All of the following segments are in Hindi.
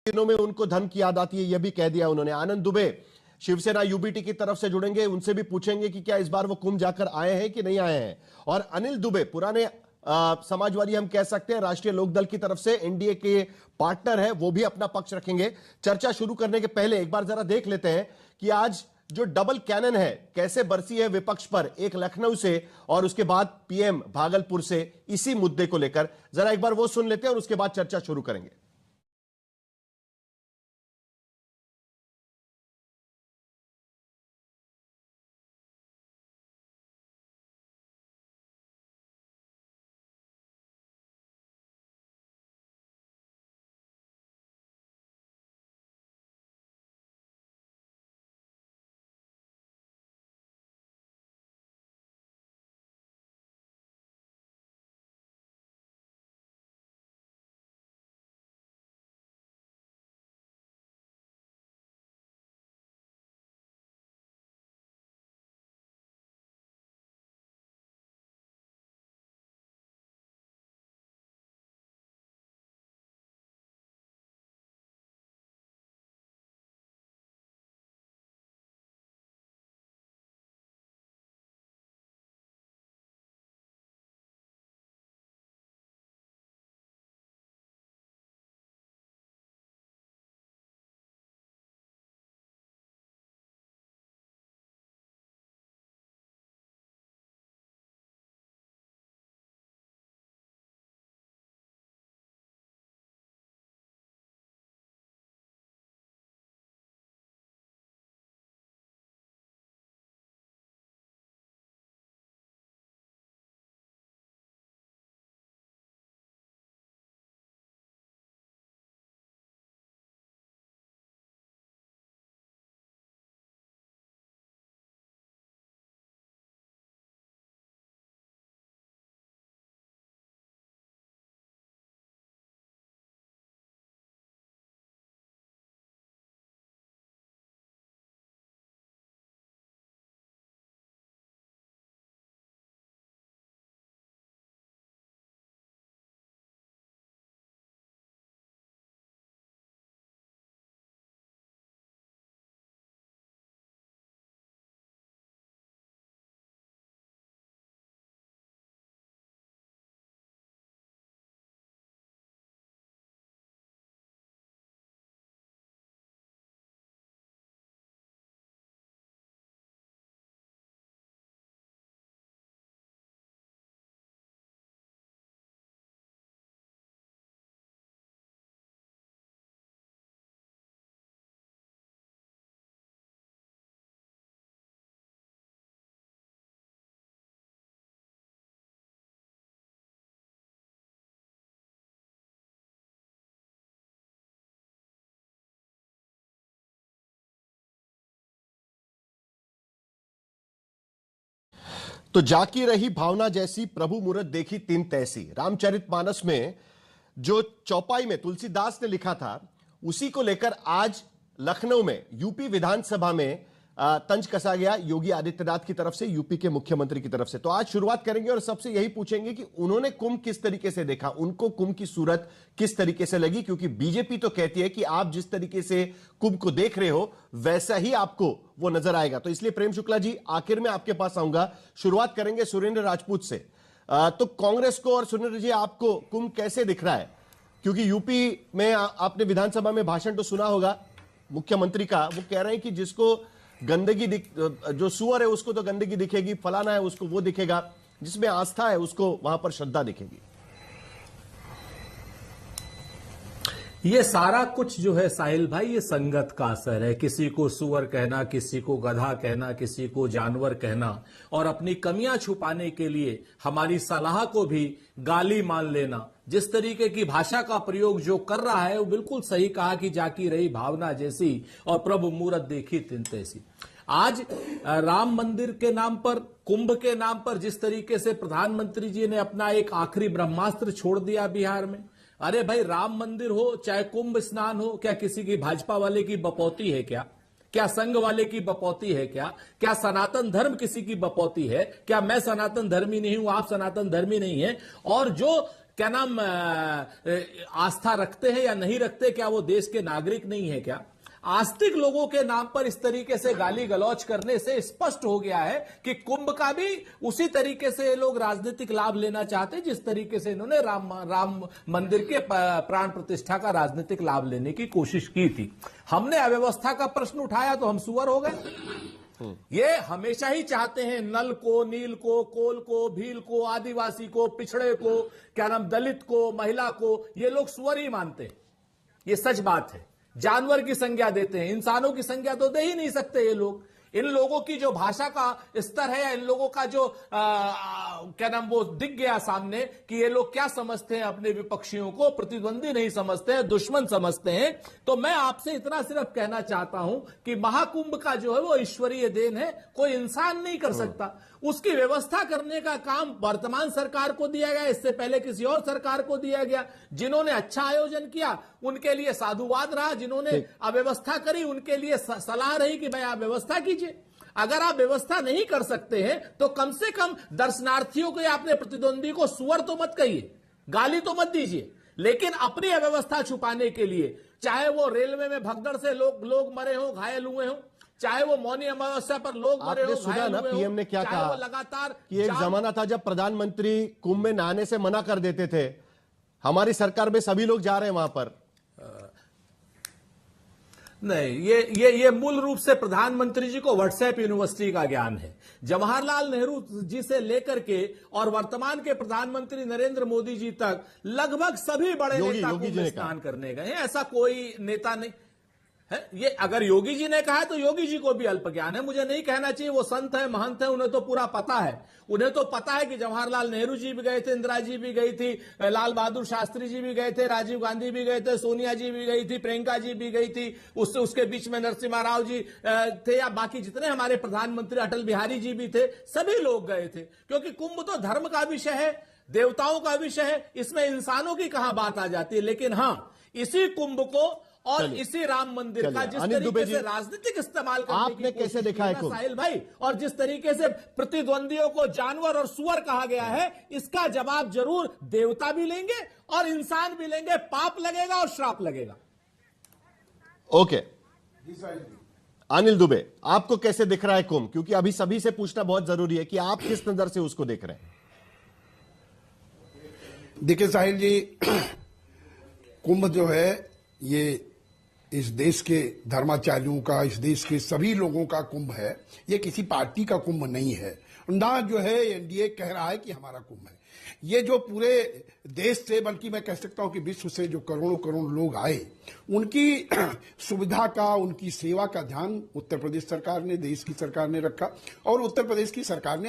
दिनों में उनको धन की याद आती है, यह भी कह दिया उन्होंने। आनंद दुबे शिवसेना यूबीटी की तरफ से जुड़ेंगे, उनसे भी पूछेंगे कि क्या इस बार वो कुंभ जाकर आए हैं कि नहीं आए हैं। और अनिल दुबे पुराने समाजवादी हम कह सकते हैं, राष्ट्रीय लोकदल की तरफ से एनडीए के पार्टनर है, वो भी अपना पक्ष रखेंगे। चर्चा शुरू करने के पहले एक बार जरा देख लेते हैं कि आज जो डबल कैनन है कैसे बरसी है विपक्ष पर, एक लखनऊ से और उसके बाद पीएम भागलपुर से, इसी मुद्दे को लेकर जरा एक बार वो सुन लेते हैं और उसके बाद चर्चा शुरू करेंगे। तो जाकी रही भावना जैसी, प्रभु मूरत देखी तीन तैसी। रामचरितमानस में जो चौपाई में तुलसीदास ने लिखा था, उसी को लेकर आज लखनऊ में यूपी विधानसभा में तंज कसा गया योगी आदित्यनाथ की तरफ से, यूपी के मुख्यमंत्री की तरफ से। तो आज शुरुआत करेंगे और सबसे यही पूछेंगे कि उन्होंने कुंभ किस तरीके से देखा, उनको कुंभ की सूरत किस तरीके से लगी। क्योंकि बीजेपी तो कहती है कि आप जिस तरीके से कुंभ को देख रहे हो वैसा ही आपको वो नजर आएगा। तो इसलिए प्रेम शुक्ला जी, आखिर में आपके पास आऊंगा। शुरुआत करेंगे सुरेंद्र राजपूत से। तो कांग्रेस को और सुरेंद्र जी, आपको कुंभ कैसे दिख रहा है? क्योंकि यूपी में आपने विधानसभा में भाषण तो सुना होगा मुख्यमंत्री का, वो कह रहे हैं कि जिसको गंदगी जो सुअर है उसको तो गंदगी दिखेगी, फलाना है उसको वो दिखेगा, जिसमें आस्था है उसको वहां पर श्रद्धा दिखेगी। ये सारा कुछ जो है साहिल भाई, ये संगत का असर है। किसी को सुअर कहना, किसी को गधा कहना, किसी को जानवर कहना, और अपनी कमियां छुपाने के लिए हमारी सलाह को भी गाली मान लेना। जिस तरीके की भाषा का प्रयोग जो कर रहा है वो बिल्कुल सही कहा कि जाकी रही भावना जैसी और प्रभु मूरत देखी तिन तैसी। आज राम मंदिर के नाम पर, कुंभ के नाम पर जिस तरीके से प्रधानमंत्री जी ने अपना एक आखिरी ब्रह्मास्त्र छोड़ दिया बिहार में, अरे भाई राम मंदिर हो चाहे कुंभ स्नान हो, क्या किसी की भाजपा वाले की बपौती है क्या? क्या संघ वाले की बपौती है क्या? क्या सनातन धर्म किसी की बपौती है क्या? मैं सनातन धर्मी नहीं हूं, आप सनातन धर्मी नहीं है। और जो क्या नाम आस्था रखते हैं या नहीं रखते? क्या वो देश के नागरिक नहीं है क्या? आस्तिक लोगों के नाम पर इस तरीके से गाली गलौज करने से स्पष्ट हो गया है कि कुंभ का भी उसी तरीके से ये लोग राजनीतिक लाभ लेना चाहते हैं जिस तरीके से इन्होंने राम मंदिर के प्राण प्रतिष्ठा का राजनीतिक लाभ लेने की कोशिश की थी। हमने अव्यवस्था का प्रश्न उठाया तो हम सुअर हो गए। ये हमेशा ही चाहते हैं नल को, नील को, कोल को, भील को, आदिवासी को, पिछड़े को, क्या नाम दलित को, महिला को, ये लोग सुअर ही मानते हैं। ये सच बात है। जानवर की संज्ञा देते हैं, इंसानों की संज्ञा तो दे ही नहीं सकते ये लोग। इन लोगों की जो भाषा का स्तर है या इन लोगों का जो क्या नाम वो दिख गया सामने कि ये लोग क्या समझते हैं, अपने विपक्षियों को प्रतिद्वंदी नहीं समझते हैं, दुश्मन समझते हैं। तो मैं आपसे इतना सिर्फ कहना चाहता हूं कि महाकुंभ का जो है वो ईश्वरीय देन है, कोई इंसान नहीं कर सकता। उसकी व्यवस्था करने का काम वर्तमान सरकार को दिया गया, इससे पहले किसी और सरकार को दिया गया। जिन्होंने अच्छा आयोजन किया उनके लिए साधुवाद रहा, जिन्होंने अव्यवस्था करी उनके लिए सलाह रही कि भाई आप व्यवस्था कीजिए। अगर आप व्यवस्था नहीं कर सकते हैं तो कम से कम दर्शनार्थियों को या अपने प्रतिद्वंदी को सुअर तो मत कहिए, गाली तो मत दीजिए, लेकिन अपनी अव्यवस्था छुपाने के लिए, चाहे वो रेलवे में भगदड़ से लोग मरे हो, घायल हुए हो, चाहे वो मौनी अमावस्या पर लोग मरे हो, सुना ना पीएम ने क्या कहा लगातार कि एक जमाना था जब प्रधानमंत्री कुंभ में नहाने से मना कर देते थे। हमारी सरकार में सभी लोग जा रहे हैं वहां पर। नहीं, ये मूल रूप से प्रधानमंत्री जी को व्हाट्सएप यूनिवर्सिटी का ज्ञान है। जवाहरलाल नेहरू जी से लेकर के और वर्तमान के प्रधानमंत्री नरेंद्र मोदी जी तक लगभग सभी बड़े नेता कुंभ में स्नान करने गए हैं। ऐसा कोई नेता नहीं है। ये अगर योगी जी ने कहा है तो योगी जी को भी अल्प ज्ञान है, मुझे नहीं कहना चाहिए। वो संत है, महंत है, उन्हें तो पूरा पता है। उन्हें तो पता है कि जवाहरलाल नेहरू जी भी गए थे, इंदिरा जी भी गई थी, लाल बहादुर शास्त्री जी भी गए थे, राजीव गांधी भी गए थे, सोनिया जी भी गई थी, प्रियंका जी भी गई थी, उसके बीच में नरसिम्हा राव जी थे, या बाकी जितने हमारे प्रधानमंत्री अटल बिहारी जी भी थे, सभी लोग गए थे। क्योंकि कुंभ तो धर्म का विषय है, देवताओं का विषय है, इसमें इंसानों की कहां बात आ जाती है। लेकिन हां, इसी कुंभ को और इसी राम मंदिर का जिस तरीके से राजनीतिक इस्तेमाल करने आपने कैसे देखा है साहिल भाई, और जिस तरीके से प्रतिद्वंदियों को जानवर और सुअर कहा गया है, इसका जवाब जरूर देवता भी लेंगे और इंसान भी लेंगे। पाप लगेगा और श्राप लगेगा। ओके, अनिल दुबे, आपको कैसे दिख रहा है कुंभ? क्योंकि अभी सभी से पूछना बहुत जरूरी है कि आप किस नजर से उसको देख रहे हैं। देखिए साहिल जी, कुंभ जो है ये इस देश के धर्माचार्यों का, इस देश के सभी लोगों का कुंभ है। ये किसी पार्टी का कुंभ नहीं है ना, जो है एनडीए कह रहा है कि हमारा कुंभ है। ये जो पूरे देश से, बल्कि मैं कह सकता हूं कि विश्व से जो करोड़ों करोड़ लोग आए, उनकी सुविधा का, उनकी सेवा का ध्यान उत्तर प्रदेश सरकार ने, देश की सरकार ने रखा। और उत्तर प्रदेश की सरकार ने,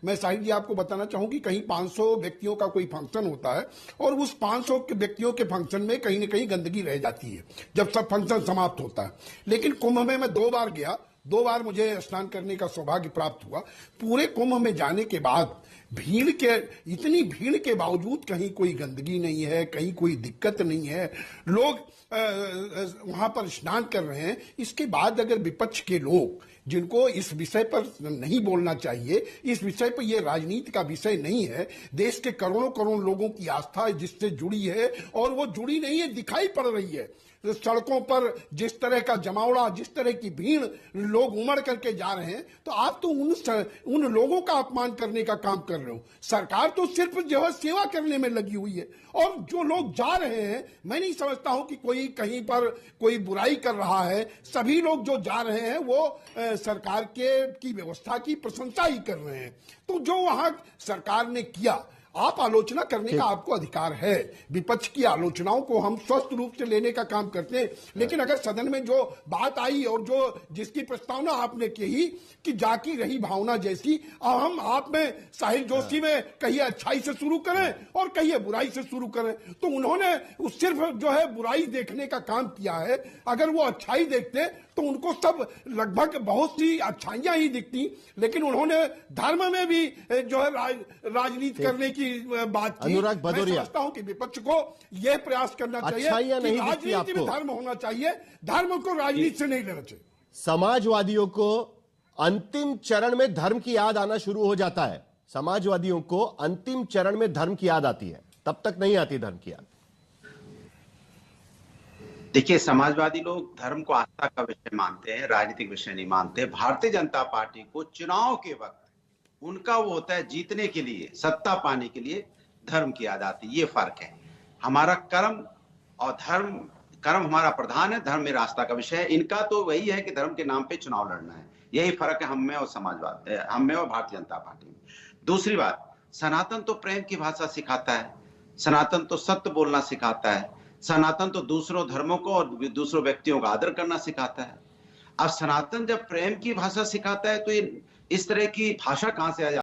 मैं साहिब जी आपको बताना चाहूं कि कहीं 500 व्यक्तियों का कोई फंक्शन होता है और उस 500 के व्यक्तियों के फंक्शन में कहीं न कहीं गंदगी रह जाती है जब सब फंक्शन समाप्त होता है। लेकिन कुंभ में मैं 2 बार गया, 2 बार मुझे स्नान करने का सौभाग्य प्राप्त हुआ। पूरे कुंभ में जाने के बाद इतनी भीड़ के बावजूद कहीं कोई गंदगी नहीं है, कहीं कोई दिक्कत नहीं है, लोग वहां पर स्नान कर रहे हैं। इसके बाद अगर विपक्ष के लोग, जिनको इस विषय पर नहीं बोलना चाहिए, इस विषय पर यह राजनीति का विषय नहीं है, देश के करोड़ों करोड़ लोगों की आस्था जिससे जुड़ी है और वो जुड़ी नहीं है, दिखाई पड़ रही है। सड़कों पर जिस तरह का जमावड़ा, जिस तरह की भीड़, लोग उमड़ करके जा रहे हैं, तो आप तो उन लोगों का अपमान करने का काम कर रहे हो। सरकार तो सिर्फ जो है सेवा करने में लगी हुई है। और जो लोग जा रहे हैं, मैं नहीं समझता हूं कि कोई कहीं पर कोई बुराई कर रहा है। सभी लोग जो जा रहे हैं वो सरकार की व्यवस्था की प्रशंसा ही कर रहे हैं। तो जो वहां सरकार ने किया, आप आलोचना करने का आपको अधिकार है। विपक्ष की आलोचनाओं को हम स्वस्थ रूप से लेने का काम करते हैं। लेकिन अगर सदन में जो बात आई और जिसकी प्रस्तावना आपने की कि जाकी रही भावना जैसी, हम आप में साहिल जोशी में कहिए अच्छाई से शुरू करें और कहिए बुराई से शुरू करें, तो उन्होंने सिर्फ जो है बुराई देखने का काम किया है। अगर वो अच्छाई देखते तो उनको सब लगभग बहुत सी अच्छाइयां ही दिखती, लेकिन उन्होंने धर्म में भी जो है राजनीति करने की बात की। अनुराग भदौरिया, मैं समझता हूं कि विपक्ष को यह प्रयास करना चाहिए कि राजनीति में धर्म होना चाहिए, धर्म को राजनीति से नहीं लेना चाहिए। समाजवादियों को अंतिम चरण में धर्म की याद आना शुरू हो जाता है। समाजवादियों को अंतिम चरण में धर्म की याद आती है। तब तक नहीं आती धर्म की याद। देखिए, समाजवादी लोग धर्म को आस्था का विषय मानते हैं, राजनीतिक विषय नहीं मानते। भारतीय जनता पार्टी को चुनाव के वक्त उनका वो होता है जीतने के लिए, सत्ता पाने के लिए धर्म की याद आती है। ये फर्क है। हमारा कर्म और धर्म, कर्म हमारा प्रधान है, धर्म मेरा आस्था का विषय है। इनका तो वही है कि धर्म के नाम पे चुनाव लड़ना है। यही फर्क है हम में और समाजवाद, हम में और भारतीय जनता पार्टी में। दूसरी बात, सनातन तो प्रेम की भाषा सिखाता है, सनातन तो सत्य बोलना सिखाता है, सनातन तो दूसरों धर्मों को और दूसरों व्यक्तियों का आदर करना सिखाता है। अब सनातन जब प्रेम की भाषा सिखाता है तो ये इस तरह की भाषा कहां से आ जाती है?